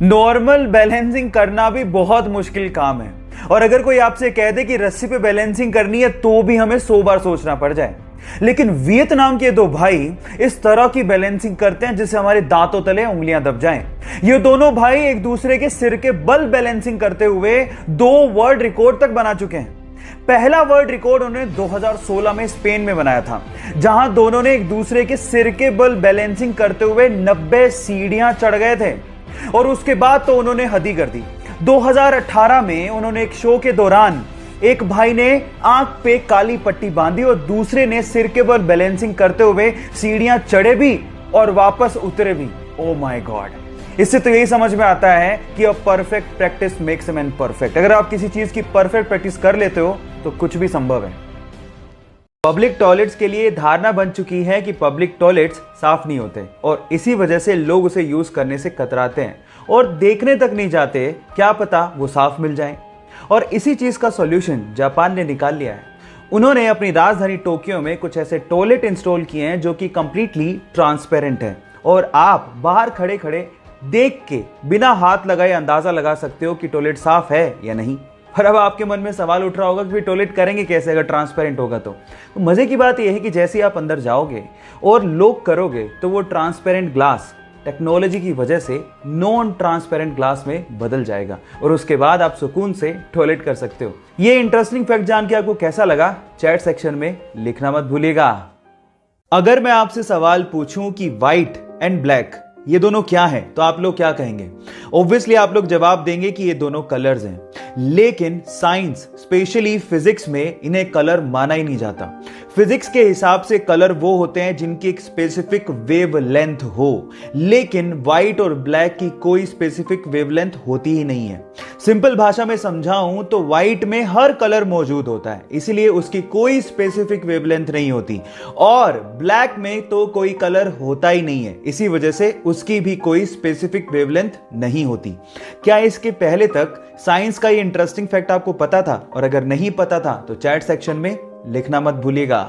Normal balancing करना भी बहुत मुश्किल काम है, और अगर कोई आपसे कह दे कि रस्सी पे बैलेंसिंग करनी है तो भी हमें 100 बार सोचना पड़ जाए। लेकिन वियतनाम के दो भाई इस तरह की बैलेंसिंग करते हैं जिससे हमारे दांतों तले उंगलियां दब जाएं। ये दोनों भाई एक दूसरे के सिर के बल बैलेंसिंग करते हुए 2 वर्ल्ड रिकॉर्ड तक बना चुके हैं। पहला वर्ल्ड रिकॉर्ड उन्होंने 2016 में स्पेन में बनाया था, जहां दोनों ने एक दूसरे के सिर के बल बैलेंसिंग करते हुए 90 सीढ़ियां चढ़ गए थे। और उसके बाद तो उन्होंने हद ही कर दी। 2018 में उन्होंने एक शो के दौरान एक भाई ने आंख पे काली पट्टी बांधी और दूसरे ने सिर के बल बैलेंसिंग करते हुए सीढ़ियां चढ़े भी और वापस उतरे भी। Oh my God! इससे तो यही समझ में आता है कि अब perfect practice makes a man perfect. अगर आप किसी चीज की परफेक्ट प्रैक्टिस कर लेते हो तो कुछ भी संभव है। पब्लिक टॉयलेट्स के लिए धारणा बन चुकी है कि पब्लिक टॉयलेट्स साफ नहीं होते, और इसी वजह से लोग उसे यूज करने से कतराते हैं और देखने तक नहीं जाते, क्या पता वो साफ मिल जाए। और इसी चीज का सॉल्यूशन जापान ने निकाल लिया है। उन्होंने अपनी राजधानी टोक्यो में कुछ ऐसे टॉयलेट इंस्टॉल किए हैं जो कि कंप्लीटली ट्रांसपेरेंट है, और आप बाहर खड़े खड़े देख के बिना हाथ लगाए अंदाजा लगा सकते हो कि टॉयलेट साफ है या नहीं। पर अब आपके मन में सवाल उठ रहा होगा कि टॉयलेट करेंगे कैसे अगर ट्रांसपेरेंट होगा तो मजे की बात यह है कि जैसे ही आप अंदर जाओगे और लॉक करोगे तो वो ट्रांसपेरेंट ग्लास टेक्नोलॉजी की वजह से नॉन ट्रांसपेरेंट ग्लास में बदल जाएगा, और उसके बाद आप सुकून से टॉयलेट कर सकते हो। ये इंटरेस्टिंग फैक्ट जान के आपको कैसा लगा, चैट सेक्शन में लिखना मत भूलिएगा। अगर मैं आपसे सवाल पूछूं कि व्हाइट एंड ब्लैक ये दोनों क्या हैं, तो आप लोग क्या कहेंगे? ऑब्वियसली आप लोग जवाब देंगे कि ये दोनों कलर्स हैं, लेकिन साइंस स्पेशली फिजिक्स में इन्हें कलर माना ही नहीं जाता। फिजिक्स के हिसाब से कलर वो होते हैं जिनकी एक स्पेसिफिक वेव लेंथ हो, लेकिन व्हाइट और ब्लैक की कोई स्पेसिफिक वेव लेंथ होती ही नहीं है। सिंपल भाषा में समझाऊं तो व्हाइट में हर कलर मौजूद होता है, इसलिए उसकी कोई स्पेसिफिक वेवलेंथ नहीं होती, और ब्लैक में तो कोई कलर होता ही नहीं है, इसी वजह से उसकी भी कोई स्पेसिफिक वेवलेंथ नहीं होती। क्या इसके पहले तक साइंस का ये इंटरेस्टिंग फैक्ट आपको पता था? और अगर नहीं पता था तो चैट सेक्शन में लिखना मत भूलिएगा।